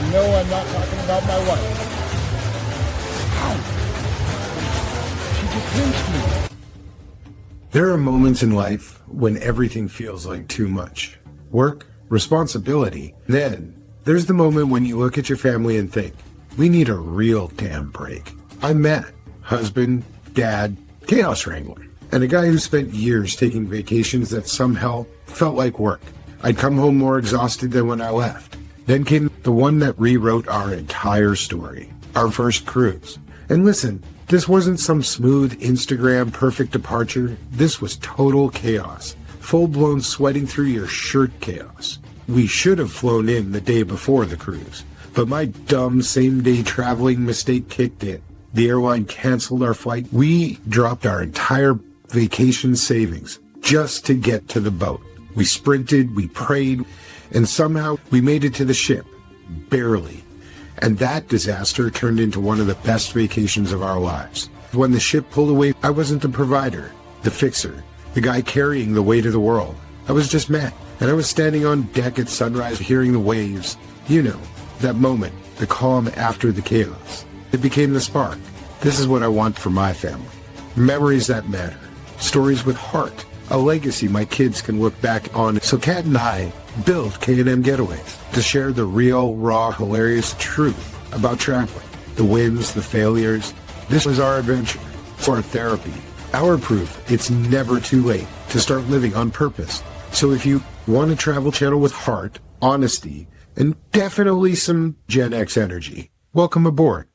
And no, I'm not talking about my wife. Ow! She just pinched me. There are moments in life when everything feels like too much. Work, responsibility. Then, there's the moment when you look at your family and think, we need a real damn break. I'm Matt, husband, dad, chaos wrangler, and a guy who spent years taking vacations that somehow felt like work. I'd come home more exhausted than when I left. Then came the one that rewrote our entire story, our first cruise. And listen, this wasn't some smooth Instagram perfect departure. This was total chaos. Full-blown sweating through your shirt chaos. We should have flown in the day before the cruise, but my dumb same-day traveling mistake kicked in. The airline canceled our flight. We dropped our entire vacation savings just to get to the boat. We sprinted, we prayed, and somehow we made it to the ship. Barely. And that disaster turned into one of the best vacations of our lives. When the ship pulled away, I wasn't the provider, the fixer, the guy carrying the weight of the world. I was just Matt, and I was standing on deck at sunrise hearing the waves. You know, that moment, the calm after the chaos. It became the spark. This is what I want for my family. Memories that matter. Stories with heart. A legacy my kids can look back on. So Kat and I built K&M Getaways to share the real, raw, hilarious truth about traveling. The wins, the failures. This was our adventure. It's our therapy. Our proof it's never too late to start living on purpose. So if you want a travel channel with heart, honesty, and definitely some Gen X energy, welcome aboard.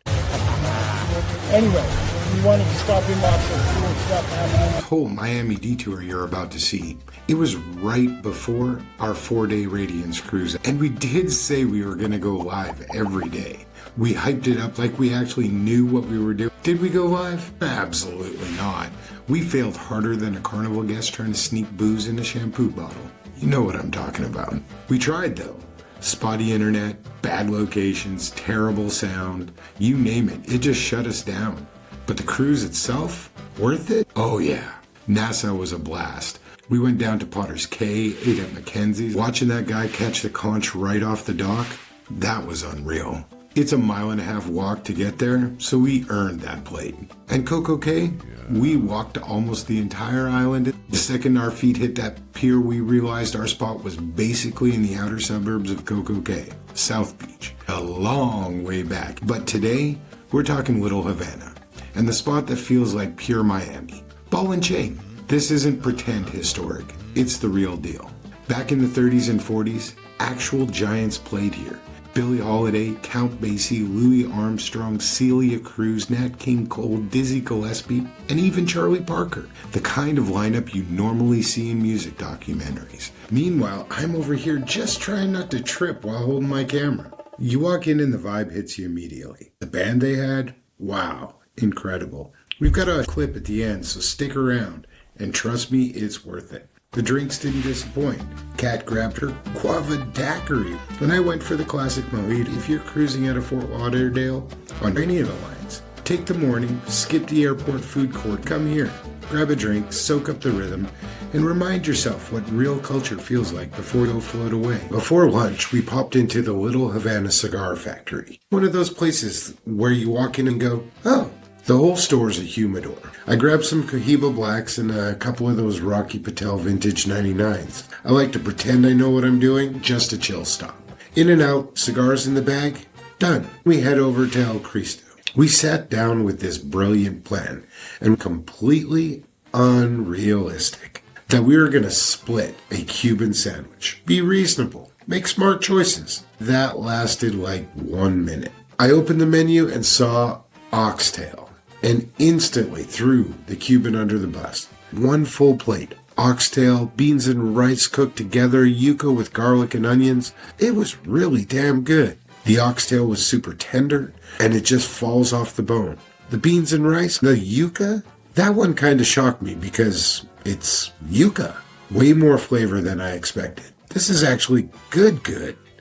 Anyway, we wanted to stop in lots of cool stuff happening. The whole Miami detour you're about to see, it was right before our 4-day Radiance cruise, and we did say we were going to go live every day. We hyped it up like we actually knew what we were doing. Did we go live? Absolutely not. We failed harder than a carnival guest trying to sneak booze in a shampoo bottle. You know what I'm talking about. We tried though. Spotty internet, bad locations, terrible sound, you name it, it just shut us down. But the cruise itself, worth it? Oh yeah. Nassau was a blast. We went down to Potter's Cay, ate at Mackenzie's, watching that guy catch the conch right off the dock, that was unreal. It's a 1.5 mile walk to get there, so we earned that plate. And Coco Cay, we walked almost the entire island. The second our feet hit that pier, we realized our spot was basically in the outer suburbs of Coco Cay, South Beach, a long way back. But today, we're talking Little Havana, and the spot that feels like pure Miami. Ball and chain. This isn't pretend historic, it's the real deal. Back in the 30s and 40s, actual giants played here. Billie Holiday, Count Basie, Louis Armstrong, Celia Cruz, Nat King Cole, Dizzy Gillespie, and even Charlie Parker. The kind of lineup you normally see in music documentaries. Meanwhile, I'm over here just trying not to trip while holding my camera. You walk in and the vibe hits you immediately. The band they had? Wow, incredible. We've got a clip at the end, so stick around. And trust me, it's worth it. The drinks didn't disappoint. Kat grabbed her guava daiquiri, and I went for the classic mojito. If you're cruising out of Fort Lauderdale on any of the lines, take the morning, skip the airport food court, come here, grab a drink, soak up the rhythm, and remind yourself what real culture feels like before it'll float away. Before lunch, we popped into the Little Havana Cigar Factory. One of those places where you walk in and go, oh, the whole store's a humidor. I grabbed some Cohiba Blacks and a couple of those Rocky Patel Vintage 99s. I like to pretend I know what I'm doing, just a chill stop. In and out, cigars in the bag, done. We head over to El Cristo. We sat down with this brilliant plan, and completely unrealistic, that we were going to split a Cuban sandwich. Be reasonable. Make smart choices. That lasted like 1 minute. I opened the menu and saw oxtail, and instantly threw the Cuban under the bus. One full plate, oxtail, beans and rice cooked together, yuca with garlic and onions. It was really damn good. The oxtail was super tender, and it just falls off the bone. The beans and rice, the yuca, that one kind of shocked me because it's yuca. Way more flavor than I expected. This is actually good.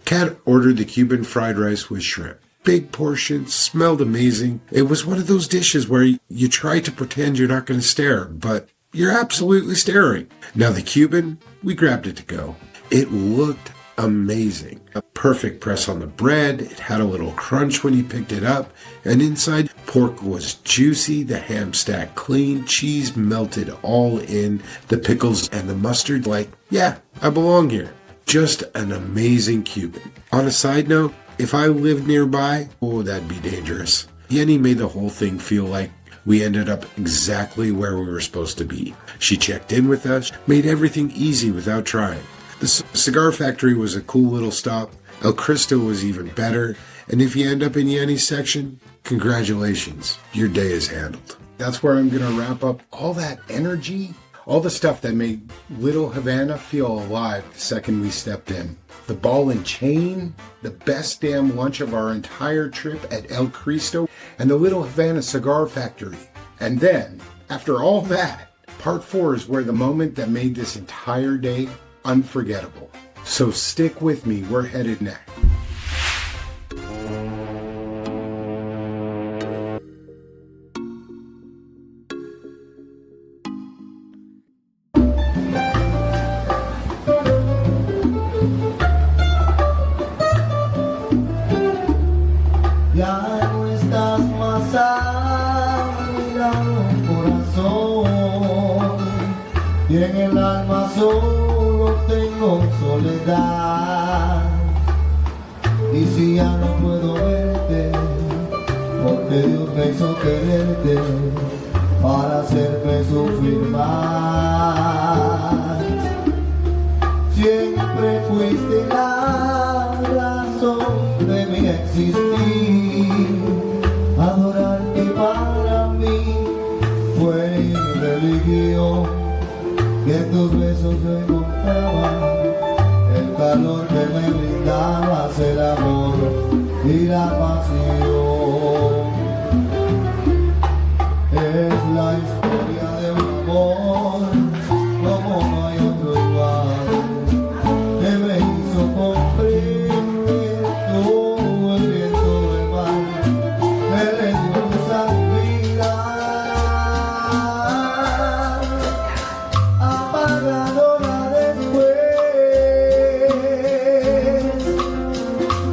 Kat ordered the Cuban fried rice with shrimp. Big portions, smelled amazing. It was one of those dishes where you try to pretend you're not going to stare, but you're absolutely staring. Now the Cuban, we grabbed it to go. It looked amazing. A perfect press on the bread, it had a little crunch when you picked it up, and inside, pork was juicy, the ham stacked clean, cheese melted all in, the pickles and the mustard, like, yeah, I belong here. Just an amazing Cuban. On a side note, if I lived nearby, oh, that'd be dangerous. Yenny made the whole thing feel like we ended up exactly where we were supposed to be. She checked in with us, made everything easy without trying. The cigar factory was a cool little stop. El Cristo was even better. And if you end up in Yenny's section, congratulations, your day is handled. That's where I'm going to wrap up all that energy, all the stuff that made Little Havana feel alive the second we stepped in. The ball and chain, the best damn lunch of our entire trip at El Cristo, and the Little Havana cigar factory. And then, after all that, part 4 is where the moment that made this entire day unforgettable. So stick with me, we're headed next. Ya no estás más a mi lado, corazón, y en el alma solo tengo soledad. Y si ya no puedo verte, porque Dios me hizo quererte para hacerme sufrir más. Siempre fuiste la razón de mi existir. Adorarte para mí fue mi religión. Y en tus besos yo encontraba el calor que me brindabas, el amor y la pasión. Es la historia de un amor como no hay otro igual, que me hizo comprender todo el viento del mar, me le dio esa vida apagadora después.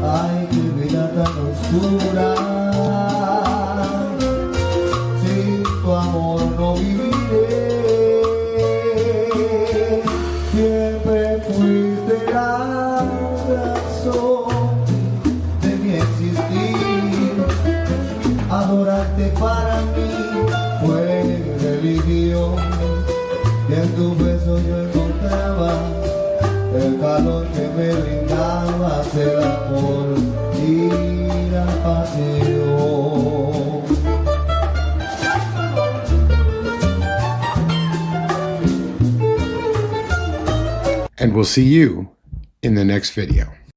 Ay, qué vida tan oscura, sin tu amor no viviré. Siempre fuiste la razón de mi existir. Adorarte para mí fue mi religión. Y en tus besos yo encontraba el calor que me brindaba, el amor y la pasión. And we'll see you in the next video.